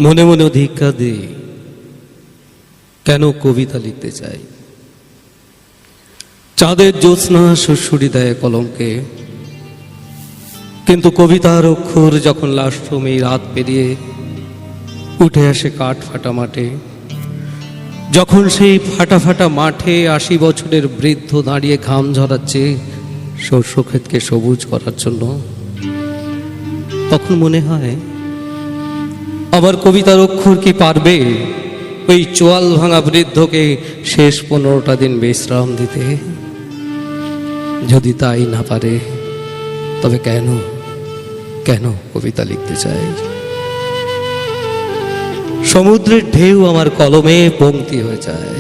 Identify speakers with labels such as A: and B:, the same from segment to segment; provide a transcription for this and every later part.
A: মনে মনে ধিক্কার দিই, কেন কবিতা লিখতে চাই। চাঁদের জ্যোৎস্না সুড়সুড়ি দেয় কলমকে, কিন্তু কবিতার অক্ষর যখন লাষ্টমী রাত পেরিয়ে উঠে আসে কাঠ ফাটা মাঠে, যখন সেই ফাটা ফাটা মাঠে ৮০ বছরের বৃদ্ধ দাঁড়িয়ে ঘাম ঝরাচ্ছে শস্য ক্ষেতকে সবুজ করার জন্য, তখন মনে হয় আমার কবিতার অক্ষর কি পারবে ওই চোয়াল ভাঙা বৃদ্ধকে শেষ ১৫টা দিন বিশ্রাম দিতে। যদি তাই না পারে, তবে কেন কেন কবিতা লিখতে চাই। সমুদ্রের ঢেউ আমার কলমে পংক্তি হয়ে যায়,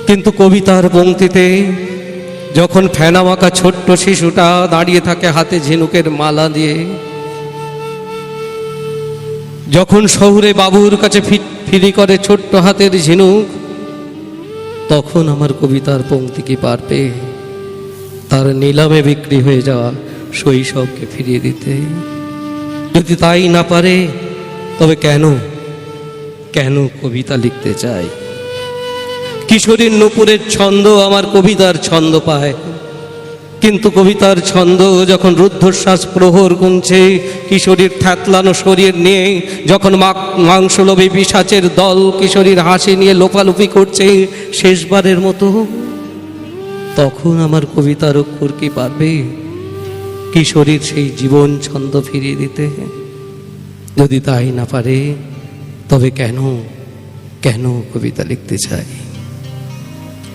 A: কিন্তু কবিতার পংক্তিতে যখন ফেনামাখা ছোট্ট শিশুটা দাঁড়িয়ে থাকে হাতে ঝিনুকের মালা দিয়ে, যখন শহুরে বাবুর কাছে ফিরি করে ছোট্ট হাতের ঝিনুক, তখন আমার কবিতার পংক্তি কি পারবে তার নিলামে বিক্রি হয়ে যাওয়া শৈশবকে ফিরিয়ে দিতে। যদি তাই না পারে, তবে কেন কেন কবিতা লিখতে চাই। কিশোরীর নূপুরের ছন্দ আমার কবিতার ছন্দ পায়, কিন্তু কবিতার ছন্দ যখন রুদ্ধশ্বাস প্রহর গুনছে কিশোরীর থ্যাতলানো শরীর নিয়ে, যখন মাংসলোভী পিশাচের দল কিশোরীর হাসি নিয়ে লোপালুপি করছে শেষবারের মতো, তখন আমার কবিতার অক্ষর কি পারবে কিশোরীর সেই জীবন ছন্দ ফিরিয়ে দিতে। যদি তাই না পারে, তবে কেন কেন কবিতা লিখতে চাই।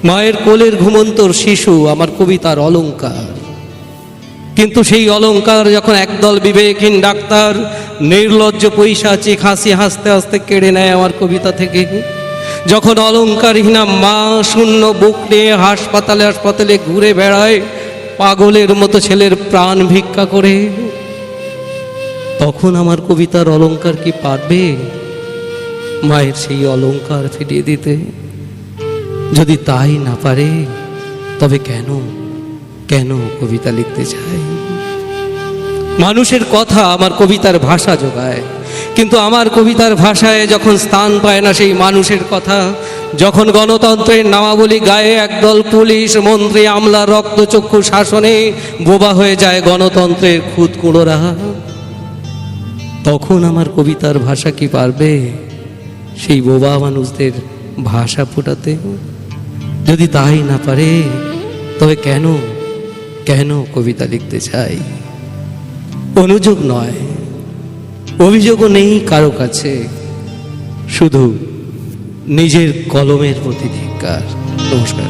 A: মায়ের কোলের ঘুমন্তর শিশু আমার কবিতার অলংকার, কিন্তু সেই অলংকার যখন একদল বিবেকহীন ডাক্তার নির্লজ্জ পৈশাচিক হাসি হাসতে হাসতে কেড়ে নেয় আমার কবিতা থেকে, যখন অলংকারহীনা মা শূন্য বুক নিয়ে হাসপাতালে হাসপাতালে ঘুরে বেড়ায় পাগলের মতো ছেলের প্রাণ ভিক্ষা করে, তখন আমার কবিতার অলংকার কি পারবে মায়ের সেই অলংকার ফিরিয়ে দিতে। যদি তাই না পারে, তবে কেন কেন কবিতা লিখতে চাই। মানুষের কথা আমার কবিতার ভাষা যোগায়, কিন্তু আমার কবিতার ভাষায় যখন স্থান পায় না সেই মানুষের কথা, যখন গণতন্ত্রের নামাবলী গায়ে একদল পুলিশ মন্ত্রী আমলা রক্তচক্ষু শাসনে বোবা হয়ে যায় গণতন্ত্রের খুদকুঁড়োরা, তখন আমার কবিতার ভাষা কি পারবে সেই বোবা মানুষদের ভাষা ফোটাতে। যদি তাই না পারে, তবে কেন কেন কবিতা লিখতে চাই। অনুযোগ নয়, অভিযোগও নেই কারো কাছে, শুধু নিজের কলমের প্রতি ধিক্কার। নমস্কার।